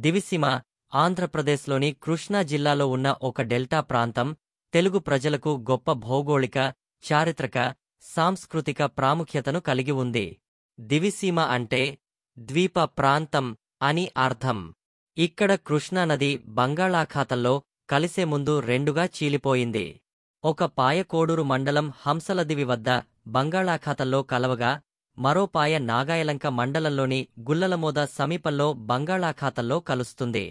దివిసీమ ఆంధ్రప్రదేశ్లోని కృష్ణా జిల్లాలో ఉన్న ఒక డెల్టా ప్రాంతం. తెలుగు ప్రజలకు గొప్ప భౌగోళిక, చారిత్రక, సాంస్కృతిక ప్రాముఖ్యతను కలిగి ఉంది. దివిసీమ అంటే ద్వీప ప్రాంతం అని అర్థం. ఇక్కడ కృష్ణానది బంగాళాఖాతంలో కలిసే ముందు రెండుగా చీలిపోయింది. ఒక పాయ కోడూరు మండలం హంసలదివి వద్ద బంగాళాఖాతంలో కలవగా, మరో పాయ నాగాయలంక మండలంలోని గుల్లలమోద సమీపంలో బంగాళాఖాతంలో కలుస్తుంది.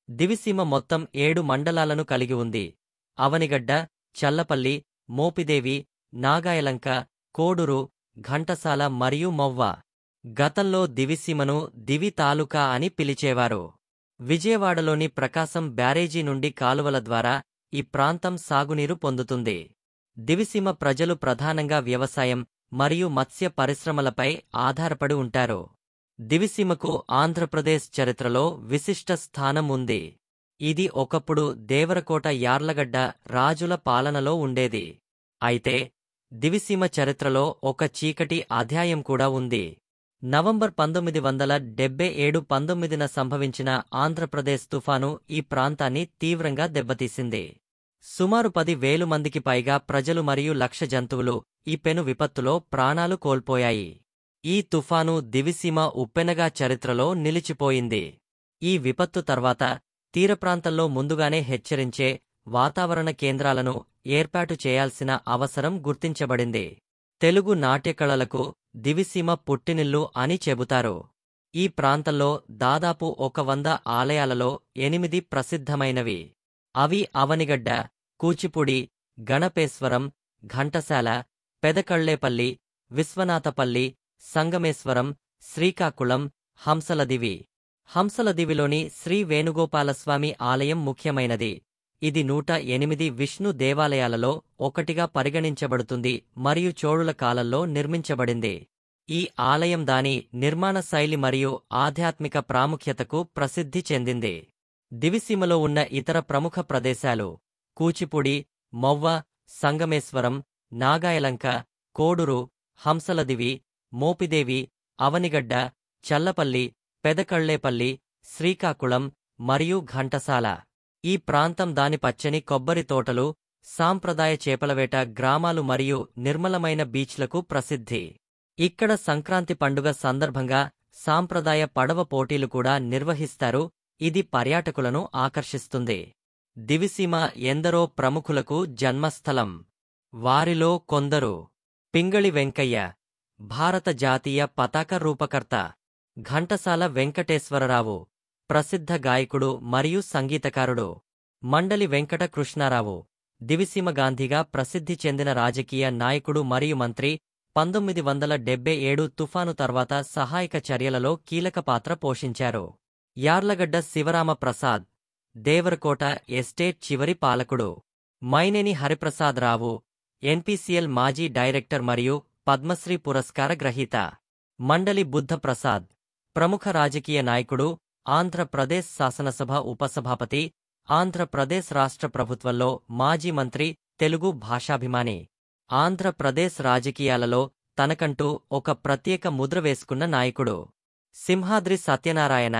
దివిసీమ మొత్తం 7 మండలాలను కలిగి ఉంది. అవనిగడ్డ, చల్లపల్లి, మోపిదేవి, నాగాయలంక, కోడూరు, ఘంటసాల మరియు మొవ్వ. గతంలో దివిసీమను దివి తాలూకా అని పిలిచేవారు. విజయవాడలోని ప్రకాశం బ్యారేజీ నుండి కాలువల ద్వారా ఈ ప్రాంతం సాగునీరు పొందుతుంది. దివిసీమ ప్రజలు ప్రధానంగా వ్యవసాయం మరియు మత్స్య పరిశ్రమలపై ఆధారపడి ఉంటారు. దివిసీమకు ఆంధ్రప్రదేశ్ చరిత్రలో విశిష్ట స్థానం ఉంది. ఇది ఒకప్పుడు దేవరకోట యార్లగడ్డ రాజుల పాలనలో ఉండేది. అయితే దివిసీమ చరిత్రలో ఒక చీకటి అధ్యాయం కూడా ఉంది. నవంబర్ 1977 19న సంభవించిన ఆంధ్రప్రదేశ్ తుఫాను ఈ ప్రాంతాన్ని తీవ్రంగా దెబ్బతీసింది. సుమారు 10,000 మందికి పైగా ప్రజలు మరియు 1,00,000 జంతువులు ఈ పెను విపత్తులో ప్రాణాలు కోల్పోయాయి. ఈ తుఫాను దివిసీమ ఉప్పెనగా చరిత్రలో నిలిచిపోయింది. ఈ విపత్తు తర్వాత తీరప్రాంతంలో ముందుగానే హెచ్చరించే వాతావరణ కేంద్రాలను ఏర్పాటు చేయాల్సిన అవసరం గుర్తించబడింది. తెలుగు నాట్యకళలకు దివిసీమ పుట్టినిల్లు అని చెబుతారు. ఈ ప్రాంతంలో దాదాపు 100 ఆలయాలలో 8 ప్రసిద్ధమైనవి. అవి అవనిగడ్డ, కూచిపూడి, గణపేశ్వరం, ఘంటసాల, పెదకళ్లేపల్లి, విశ్వనాథపల్లి, సంగమేశ్వరం, శ్రీకాకుళం, హంసలదివి. హంసలదివిలోని శ్రీ వేణుగోపాలస్వామి ఆలయం ముఖ్యమైనది. ఇది 108 విష్ణు దేవాలయాలలో ఒకటిగా పరిగణించబడుతుంది మరియు చోళుల కాలంలో నిర్మించబడింది. ఈ ఆలయం దాని నిర్మాణ శైలి మరియు ఆధ్యాత్మిక ప్రాముఖ్యతకు ప్రసిద్ధి చెందింది. దివిసీమలో ఉన్న ఇతర ప్రముఖ ప్రదేశాలు కూచిపూడి, మొవ్వ, సంగమేశ్వరం, నాగాయలంక, కోడూరు, హంసలదివి, మోపిదేవి, అవనిగడ్డ, చల్లపల్లి, పెదకళ్లేపల్లి, శ్రీకాకుళం మరియు ఘంటసాల. ఈ ప్రాంతం దాని పచ్చని కొబ్బరి తోటలు, సాంప్రదాయ చేపలవేట గ్రామాలు మరియు నిర్మలమైన బీచ్లకు ప్రసిద్ధి. ఇక్కడ సంక్రాంతి పండుగ సందర్భంగా సాంప్రదాయ పడవ పోటీలు కూడా నిర్వహిస్తారు. ఇది పర్యాటకులను ఆకర్షిస్తుంది. దివిసీమ ఎందరో ప్రముఖులకు జన్మస్థలం. వారిలో కొందరు: పింగళి వెంకయ్య, భారత జాతీయ పతాక రూపకర్త; ఘంటసాల వెంకటేశ్వరరావు, ప్రసిద్ధ గాయకుడు మరియు సంగీతకారుడు; మండలి వెంకట కృష్ణారావు, దివిసీమ గాంధీగా ప్రసిద్ధి చెందిన రాజకీయ నాయకుడు మరియు మంత్రి. 1977 తుఫాను తర్వాత సహాయక చర్యలలో కీలక పాత్ర పోషించారు. యార్లగడ్డ శివరామ ప్రసాద్, దేవరకోట ఎస్టేట్ చివరి పాలకుడు. మైనేని హరిప్రసాదరావు, ఎన్పీసీఎల్ మాజీ డైరెక్టర్ మరియు పద్మశ్రీ పురస్కార గ్రహీత. మండలి బుద్ధప్రసాద్, ప్రముఖ రాజకీయ నాయకుడు, ఆంధ్రప్రదేశ్ శాసనసభ ఉపసభాపతి, ఆంధ్రప్రదేశ్ రాష్ట్ర ప్రభుత్వంలో మాజీ మంత్రి, తెలుగు భాషాభిమాని. ఆంధ్రప్రదేశ్ రాజకీయాలలో తనకంటూ ఒక ప్రత్యేక ముద్ర వేసుకున్న నాయకుడు. సింహాద్రి సత్యనారాయణ,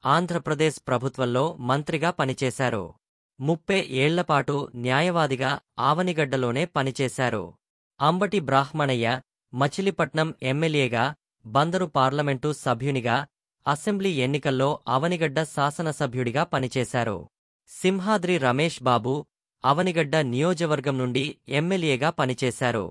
ఆంధ్రప్రదేశ్ ప్రభుత్వంలో మంత్రిగా పనిచేశారు. 30 ఏళ్లపాటు న్యాయవాదిగా ఆవనిగడ్డలోనే పనిచేశారు. అంబటి బ్రాహ్మణయ్య, మచిలీపట్నం ఎమ్మెల్యేగా, బందరు పార్లమెంటు సభ్యునిగా, అసెంబ్లీ ఎన్నికల్లో అవనిగడ్డ శాసనసభ్యుడిగా పనిచేశారు. సింహాద్రి రమేష్ బాబు, అవనిగడ్డ నియోజకవర్గం నుండి ఎమ్మెల్యేగా పనిచేశారు.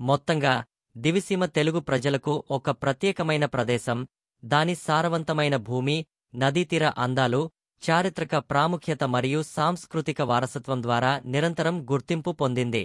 మొత్తంగా దివిసీమ తెలుగు ప్రజలకు ఒక ప్రత్యేకమైన ప్రదేశం. దాని సారవంతమైన భూమి, నదీతీర అందాలు, చారిత్రక ప్రాముఖ్యత మరియు సాంస్కృతిక వారసత్వం ద్వారా నిరంతరం గుర్తింపు పొందింది.